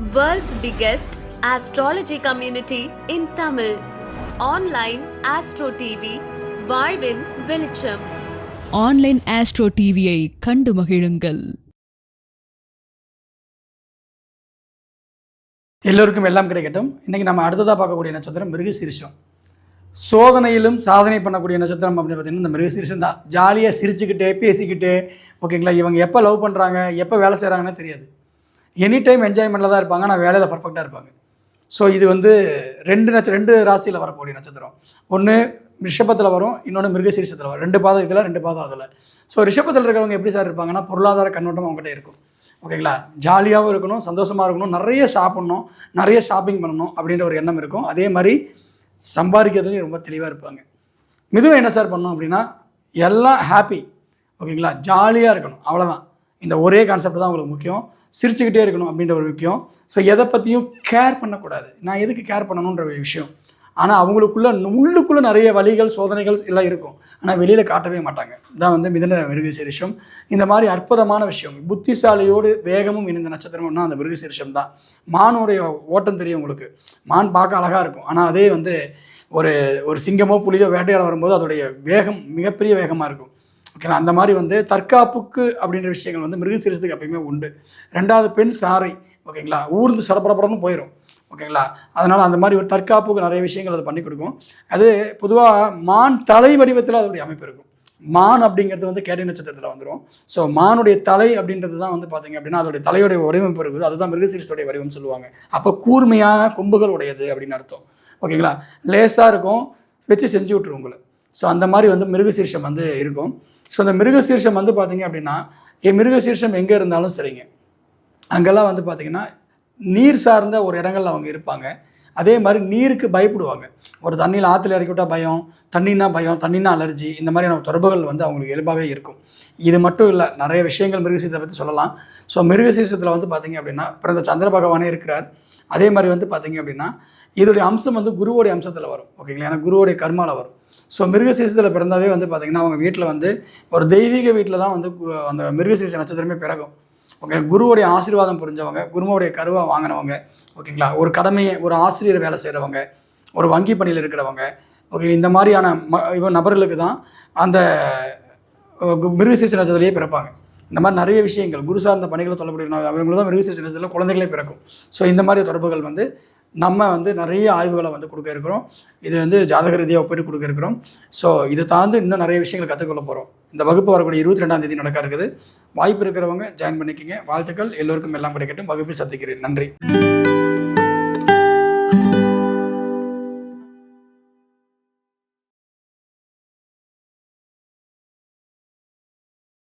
World's biggest astrology community in Tamil. Online Astro TV, வாழ்வின் வெளிச்சம். Online astro டிவியை கண்டு மகிழுங்கள். எல்லோருக்கும் எல்லாம் கிடைக்கட்டும். இன்றைக்கி நம்ம அடுத்ததாக பார்க்கக்கூடிய நட்சத்திரம் மிருகசீரிஷம். சோதனையிலும் சாதனை பண்ணக்கூடிய நட்சத்திரம் அப்படின்னு பார்த்தீங்கன்னா இந்த மிருகசீரிஷம் தான். ஜாலியாக சிரிச்சுக்கிட்டு பேசிக்கிட்டு ஓகேங்களா, இவங்க எப்போ லவ் பண்ணுறாங்க எப்போ வேலை செய்கிறாங்கன்னு தெரியாது. எனி டைம் என்ஜாய்மெண்ட்டில் தான் இருப்பாங்க, ஆனால் வேலையில் பர்ஃபெக்டாக இருப்பாங்க. ஸோ இது வந்து ரெண்டு ராசியில் வரக்கூடிய நட்சத்திரம். ஒன்று ரிஷபத்தில் வரும், இன்னொன்று மிருகசீரிஷத்தில் வரும். 2 பாதம் இதில் 2 பாதம் அதில். ஸோ ரிஷபத்தில் இருக்கிறவங்க எப்படி சார் இருப்பாங்கன்னா, பொருளாதார கண்ணோட்டம் அவங்ககிட்ட இருக்கும். ஓகேங்களா, ஜாலியாகவும் இருக்கணும், சந்தோஷமாக இருக்கணும், நிறைய சாப்பிட்ணும், நிறைய ஷாப்பிங் பண்ணணும் அப்படின்ற ஒரு எண்ணம் இருக்கும். அதே மாதிரி சம்பாதிக்கிறதுலையும் ரொம்ப தெளிவாக இருப்பாங்க. மிதுனம் என்ன சார் பண்ணணும் அப்படின்னா, எல்லாம் ஹாப்பி, ஓகேங்களா, ஜாலியாக இருக்கணும், அவ்வளோதான். இந்த ஒரே கான்செப்ட் தான் உங்களுக்கு முக்கியம். சிரிச்சுக்கிட்டே இருக்கணும் அப்படின்ற ஒரு முக்கியம். ஸோ எதை பற்றியும் கேர் பண்ணக்கூடாது. நான் எதுக்கு கேர் பண்ணணுன்ற ஒரு விஷயம். ஆனால் உள்ளுக்குள்ளே நிறைய வலிகள் சோதனைகள் எல்லாம் இருக்கும், ஆனால் வெளியில் காட்டவே மாட்டாங்க. இதான் வந்து மிதுன மிருகசீரிஷம். இந்த மாதிரி அற்புதமான விஷயம், புத்திசாலியோடு வேகமும் இணைந்த நட்சத்திரம்னா அந்த மிருகசீரிஷம் தான். மானுடைய ஓட்டம் தெரியும் உங்களுக்கு. மான் பார்க்க அழகாக இருக்கும், ஆனால் அதே வந்து ஒரு சிங்கமோ புலியோ வேட்டையாட வரும்போது அதோடைய வேகம் மிகப்பெரிய வேகமாக இருக்கும். ஓகேங்களா, அந்த மாதிரி வந்து தற்காப்புக்கு அப்படின்ற விஷயங்கள் வந்து மிருகசீரிஷத்துக்கு எப்பயுமே உண்டு. 2வது பெண் சாரை, ஓகேங்களா, ஊர்ந்து சடப்படப்படன்னு போயிடும். ஓகேங்களா, அதனால் அந்த மாதிரி ஒரு தற்காப்புக்கு நிறைய விஷயங்கள் அது பண்ணி கொடுக்கும். அது பொதுவாக மான் தலை வடிவத்தில் அதோடைய அமைப்பு இருக்கும். மான் அப்படிங்கிறது வந்து கேட்டை நட்சத்திரத்தில் வந்துடும். ஸோ மானுடைய தலை அப்படின்றது தான் வந்து பார்த்தீங்க அப்படின்னா அதோடைய தலையுடைய வடிவமைப்பு இருக்குது. அதுதான் மிருகசீரிஷத்துடைய வடிவம்னு சொல்லுவாங்க. அப்போ கூர்மையான கொம்புகள் உடையது அப்படின்னு அர்த்தம். ஓகேங்களா, லேசாக இருக்கும், வச்சு செஞ்சு விட்டுரும் உங்களை. ஸோ அந்த மாதிரி வந்து மிருகசீரிஷம் வந்து இருக்கும். ஸோ அந்த மிருகசீரிஷம் வந்து பார்த்தீங்க அப்படின்னா, மிருகசீரிஷம் எங்கே இருந்தாலும் சரிங்க, அங்கெல்லாம் வந்து பார்த்திங்கன்னா நீர் சார்ந்த ஒரு இடங்களில் அவங்க இருப்பாங்க. அதே மாதிரி நீருக்கு பயப்படுவாங்க. ஒரு தண்ணியில் ஆற்றுல இறக்கி விட்டால் பயம், தண்ணின்னா அலர்ஜி, இந்த மாதிரியான தொடர்புகள் வந்து அவங்களுக்கு இயல்பாகவே இருக்கும். இது மட்டும் இல்லை, நிறைய விஷயங்கள் மிருகசீரிஷத்தை பற்றி சொல்லலாம். ஸோ மிருகசீரிஷத்தில் வந்து பார்த்திங்க அப்படின்னா பிறந்த சந்திர பகவானே இருக்கிறார். அதே மாதிரி வந்து பார்த்திங்க அப்படின்னா இதோடைய அம்சம் வந்து குருவோடைய அம்சத்தில் வரும். ஓகேங்களா, ஏன்னா குருவோடைய கர்மாவில் வரும். ஸோ மிருகசீரிஷத்தில் பிறந்தாவே வந்து பார்த்திங்கன்னா அவங்க வீட்டில் வந்து ஒரு தெய்வீக வீட்டில் தான் வந்து அந்த மிருகசீரிஷ நட்சத்திரமே பிறகும். ஓகே, குருவோடைய ஆசீர்வாதம் புரிஞ்சவங்க, குருவோடைய கருவை வாங்கினவங்க, ஓகேங்களா, ஒரு கடமையை, ஒரு ஆசிரியர் வேலை செய்கிறவங்க, ஒரு வங்கி பணியில் இருக்கிறவங்க, ஓகே, இந்த மாதிரியான நபர்களுக்கு தான் அந்த மிருகசீரிஷ நட்சத்திரத்திலேயே பிறப்பாங்க. இந்த மாதிரி நிறைய விஷயங்கள் குரு சார்ந்த பணிகளை சொல்லப்படுகிற அவங்களுக்கு தான் மிருகசீரிஷ நட்சத்திரத்தில் குழந்தைகளே பிறக்கும். ஸோ இந்த மாதிரி தொடர்புகள் வந்து நம்ம வந்து நிறைய ஆய்வுகளை வந்து கொடுக்க இருக்கிறோம். இது வந்து ஜாதக ரீதியாக ஒப்பிட்டு கொடுக்க இருக்கிறோம். ஸோ இதை தாண்டி இன்னும் நிறைய விஷயங்கள் கற்றுக்கொள்ள போகிறோம். இந்த வகுப்பு வரக்கூடிய 22ஆம் தேதி நடக்க இருக்குது. வாய்ப்பு இருக்கிறவங்க ஜாயின் பண்ணிக்கிங்க. வாழ்த்துக்கள். எல்லோருக்கும் எல்லாம் கிடைக்கட்டும். வகுப்பில் சந்திக்கிறேன். நன்றி.